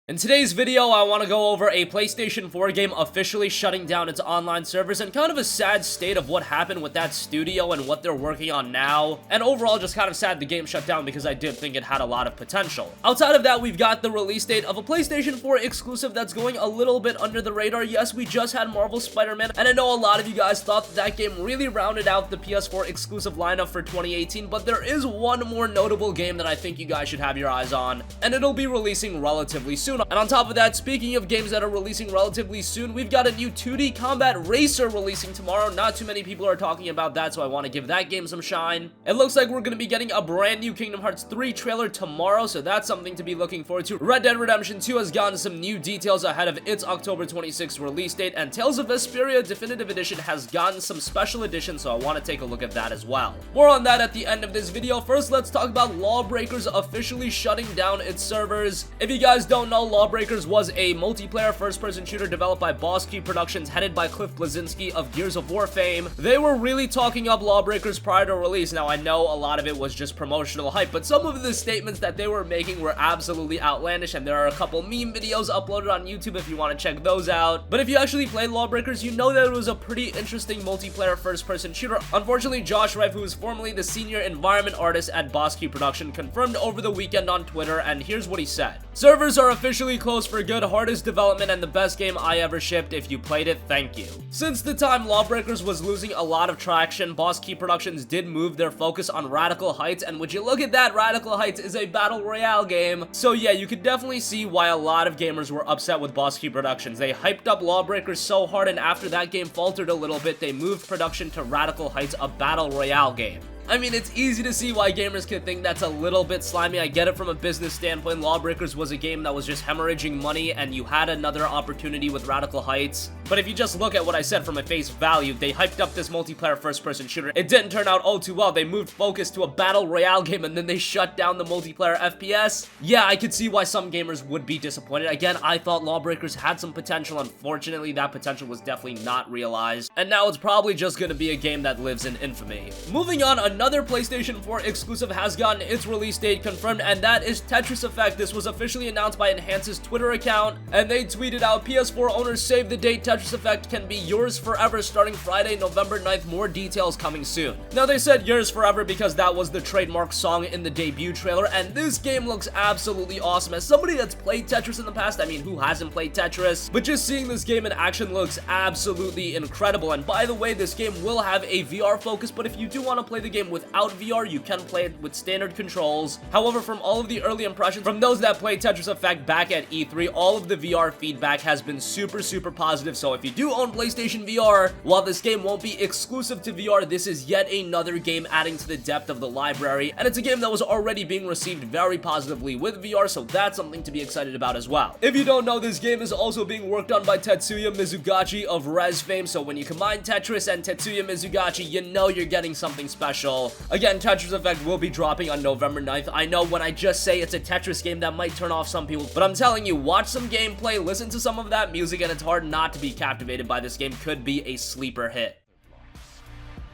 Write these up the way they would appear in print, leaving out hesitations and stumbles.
In today's video, I want to go over a PlayStation 4 game officially shutting down its online servers and kind of a sad state of what happened with that studio and what they're working on now. And overall, just kind of sad the game shut down because I did think it had a lot of potential. Outside of that, we've got the release date of a PlayStation 4 exclusive that's going a little bit under the radar. Yes, we just had Marvel Spider-Man, and I know a lot of you guys thought that game really rounded out the PS4 exclusive lineup for 2018, but there is one more notable game that I think you guys should have your eyes on, and it'll be releasing relatively soon. And on top of that, speaking of games that are releasing relatively soon, we've got a new 2D combat racer releasing tomorrow. Not too many people are talking about that, so I want to give that game some shine. It looks like we're going to be getting a brand new Kingdom Hearts 3 trailer tomorrow, so that's something to be looking forward to. Red Dead Redemption 2 has gotten some new details ahead of its October 26th release date, and Tales of Vesperia Definitive Edition has gotten some special editions, so I want to take a look at that as well. More on that at the end of this video. First, let's talk about Lawbreakers officially shutting down its servers. If you guys don't know, Lawbreakers was a multiplayer first-person shooter developed by Boss Key Productions, headed by Cliff Bleszinski of Gears of War fame. They were really talking up Lawbreakers prior to release. Now, I know a lot of it was just promotional hype, but some of the statements that they were making were absolutely outlandish, and there are a couple meme videos uploaded on YouTube if you want to check those out. But if you actually played Lawbreakers, you know that it was a pretty interesting multiplayer first-person shooter. Unfortunately, Josh Reif, who is formerly the senior environment artist at Boss Key Production, confirmed over the weekend on Twitter, and here's what he said. "Servers are officially closed for good, hardest development and the best game I ever shipped. If you played it, thank you." Since the time Lawbreakers was losing a lot of traction, Boss Key Productions did move their focus on Radical Heights, and would you look at that, Radical Heights is a battle royale game. So yeah, you could definitely see why a lot of gamers were upset with Boss Key Productions. They hyped up Lawbreakers so hard, and after that game faltered a little bit, they moved production to Radical Heights, a battle royale game. I mean, it's easy to see why gamers could think that's a little bit slimy. I get it from a business standpoint. Lawbreakers was a game that was just hemorrhaging money, and you had another opportunity with Radical Heights. But if you just look at what I said from a face value, they hyped up this multiplayer first-person shooter. It didn't turn out all too well. They moved focus to a battle royale game, and then they shut down the multiplayer FPS. Yeah, I could see why some gamers would be disappointed. Again, I thought Lawbreakers had some potential. Unfortunately, that potential was definitely not realized, and now it's probably just going to be a game that lives in infamy. Moving on, another PlayStation 4 exclusive has gotten its release date confirmed, and that is Tetris Effect. This was officially announced by Enhance's Twitter account, and they tweeted out, "PS4 owners save the date, Tetris Effect can be yours forever starting Friday, November 9th. More details coming soon." Now, they said yours forever because that was the trademark song in the debut trailer, and this game looks absolutely awesome. As somebody that's played Tetris in the past, I mean, who hasn't played Tetris? But just seeing this game in action looks absolutely incredible. And by the way, this game will have a VR focus, but if you do want to play the game without VR, you can play it with standard controls. However, from all of the early impressions from those that played Tetris Effect back at E3, all of the VR feedback has been super positive. So if you do own PlayStation VR, while this game won't be exclusive to VR, this is yet another game adding to the depth of the library, and it's a game that was already being received very positively with VR, so that's something to be excited about as well. If you don't know, this game is also being worked on by Tetsuya Mizugachi of Rez fame, so when you combine Tetris and Tetsuya Mizugachi, you know you're getting something special. Again, Tetris Effect will be dropping on November 9th. I know when I just say it's a Tetris game, that might turn off some people, but I'm telling you, watch some gameplay, listen to some of that music, and it's hard not to be captivated by this game. Could be a sleeper hit.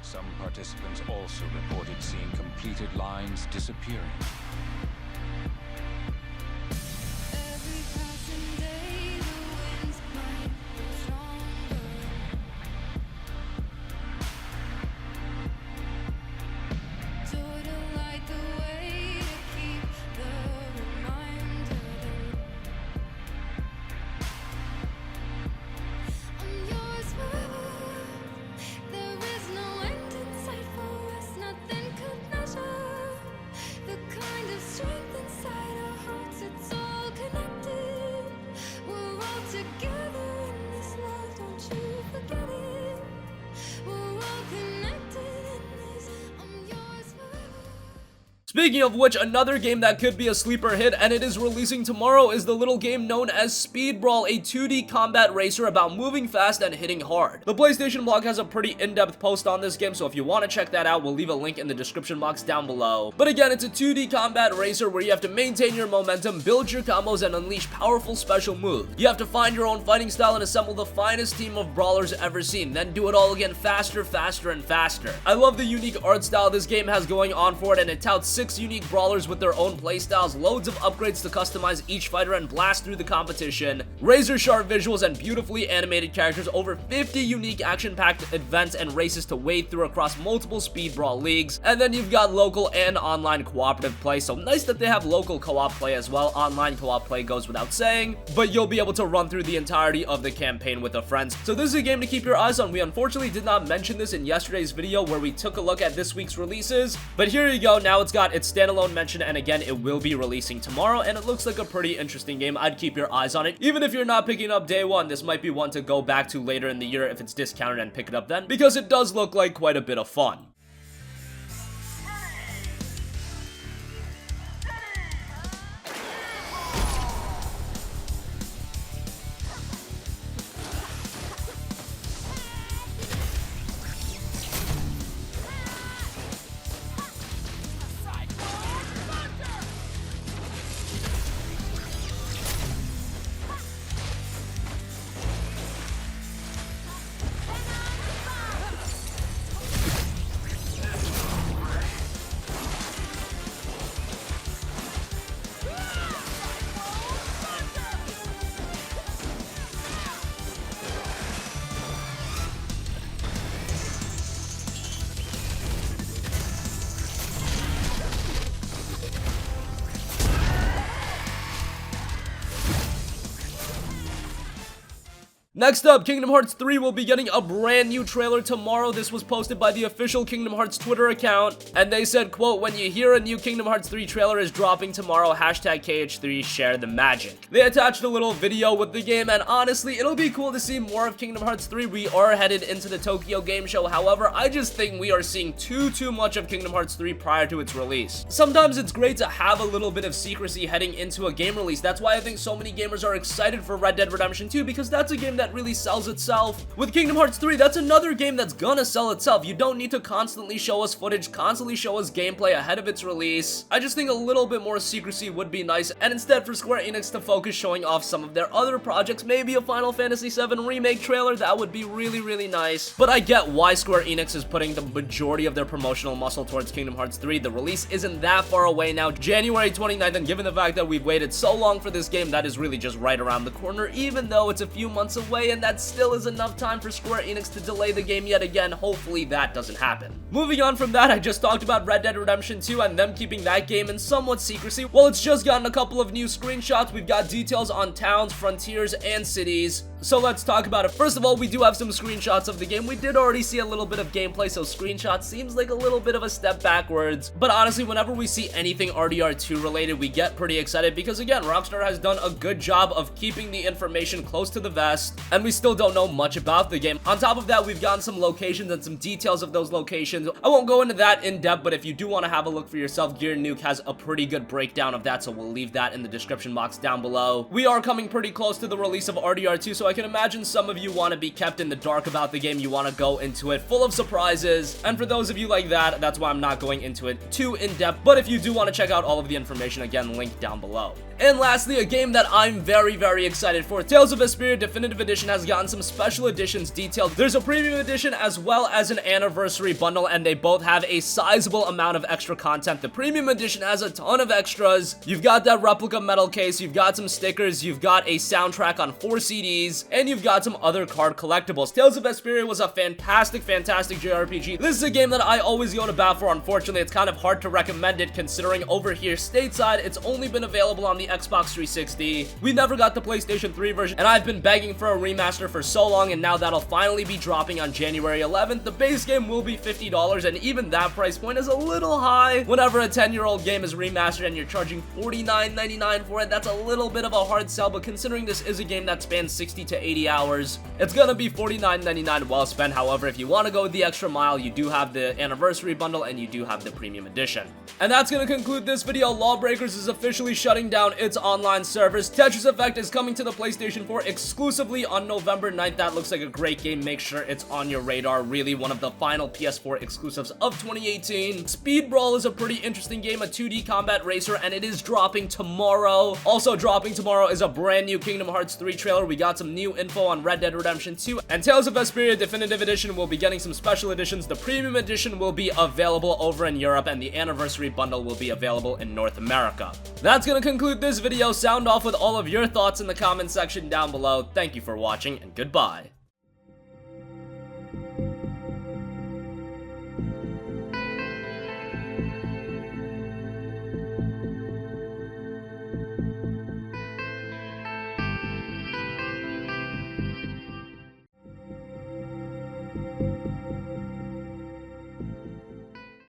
Some participants also reported seeing completed lines disappearing. Speaking of which, another game that could be a sleeper hit, and it is releasing tomorrow, is the little game known as Speed Brawl, a 2D combat racer about moving fast and hitting hard. The PlayStation blog has a pretty in-depth post on this game, so if you want to check that out, we'll leave a link in the description box down below. But again, it's a 2D combat racer where you have to maintain your momentum, build your combos, and unleash powerful special moves. You have to find your own fighting style and assemble the finest team of brawlers ever seen, then do it all again faster, and faster. I love the unique art style this game has going on for it, and it touts 6 unique brawlers with their own playstyles, loads of upgrades to customize each fighter and blast through the competition, razor sharp visuals and beautifully animated characters, over 50 unique action-packed events and races to wade through across multiple speed brawl leagues, and then you've got local and online cooperative play, so nice that they have local co-op play as well. Online co-op play goes without saying, but you'll be able to run through the entirety of the campaign with a friend. So this is a game to keep your eyes on. We unfortunately did not mention this in yesterday's video where we took a look at this week's releases, but here you go. Now it's got its standalone mention, and again, it will be releasing tomorrow, and it looks like a pretty interesting game. I'd keep your eyes on it. Even if you're not picking up day one, this might be one to go back to later in the year if it's discounted and pick it up then, because it does look like quite a bit of fun. Next up, Kingdom Hearts 3 will be getting a brand new trailer tomorrow. This was posted by the official Kingdom Hearts Twitter account, and they said, quote, "When you hear a new Kingdom Hearts 3 trailer is dropping tomorrow, hashtag KH3 share the magic." They attached a little video with the game, and honestly, it'll be cool to see more of Kingdom Hearts 3. We are headed into the Tokyo Game Show. However, I just think we are seeing too much of Kingdom Hearts 3 prior to its release. Sometimes it's great to have a little bit of secrecy heading into a game release. That's why I think so many gamers are excited for Red Dead Redemption 2, because that's a game that really sells itself. With Kingdom Hearts 3, that's another game that's gonna sell itself. You don't need to constantly show us footage, constantly show us gameplay ahead of its release. I just think a little bit more secrecy would be nice, and instead for Square Enix to focus showing off some of their other projects, maybe a Final Fantasy VII Remake trailer, that would be really nice. But I get why Square Enix is putting the majority of their promotional muscle towards Kingdom Hearts 3. The release isn't that far away now, January 29th, and given the fact that we've waited so long for this game, that is really just right around the corner, even though it's a few months away, and that still is enough time for Square Enix to delay the game yet again. Hopefully that doesn't happen. Moving on from that, I just talked about Red Dead Redemption 2 and them keeping that game in somewhat secrecy. Well, it's just gotten a couple of new screenshots. We've got details on towns, frontiers, and cities. So let's talk about it. First of all, we do have some screenshots of the game. We did already see a little bit of gameplay, so screenshots seems like a little bit of a step backwards. But honestly, whenever we see anything RDR2 related, we get pretty excited because, again, Rockstar has done a good job of keeping the information close to the vest, and we still don't know much about the game. On top of that, we've gotten some locations and some details of those locations. I won't go into that in depth, but if you do want to have a look for yourself, Gear Nuke has a pretty good breakdown of that, so we'll leave that in the description box down below. We are coming pretty close to the release of RDR2, so I can imagine some of you want to be kept in the dark about the game. You want to go into it full of surprises, and for those of you like that, that's why I'm not going into it too in depth. But if you do want to check out all of the information, again, linked down below. And lastly, a game that I'm very excited for. Tales of Vesperia Definitive Edition has gotten some special editions detailed. There's a premium edition as well as an anniversary bundle, and they both have a sizable amount of extra content. The premium edition has a ton of extras. You've got that replica metal case, you've got some stickers, you've got a soundtrack on 4 CDs, and you've got some other card collectibles. Tales of Vesperia was a fantastic JRPG. This is a game that I always go to bat for. Unfortunately, it's kind of hard to recommend it considering over here stateside, it's only been available on the Xbox 360. We never got the PlayStation 3 version, and I've been begging for a remaster for so long, and now that'll finally be dropping on January 11th. The base game will be $50, and even that price point is a little high. Whenever a 10-year-old game is remastered and you're charging $49.99 for it, that's a little bit of a hard sell, but considering this is a game that spans 60 to 80 hours, it's gonna be $49.99 well spent. However, if you want to go the extra mile, you do have the anniversary bundle and you do have the premium edition. And that's gonna conclude this video. Lawbreakers is officially shutting down its online servers. Tetris Effect is coming to the PlayStation 4 exclusively on November 9th. That looks like a great game. Make sure it's on your radar. Really one of the final PS4 exclusives of 2018. Speed Brawl is a pretty interesting game, a 2D combat racer, and it is dropping tomorrow. Also dropping tomorrow is a brand new Kingdom Hearts 3 trailer. We got some some new info on Red Dead Redemption 2, and Tales of Vesperia Definitive Edition will be getting some special editions. The Premium Edition will be available over in Europe, and the Anniversary Bundle will be available in North America. That's gonna conclude this video. Sound off with all of your thoughts in the comment section down below. Thank you for watching, and goodbye.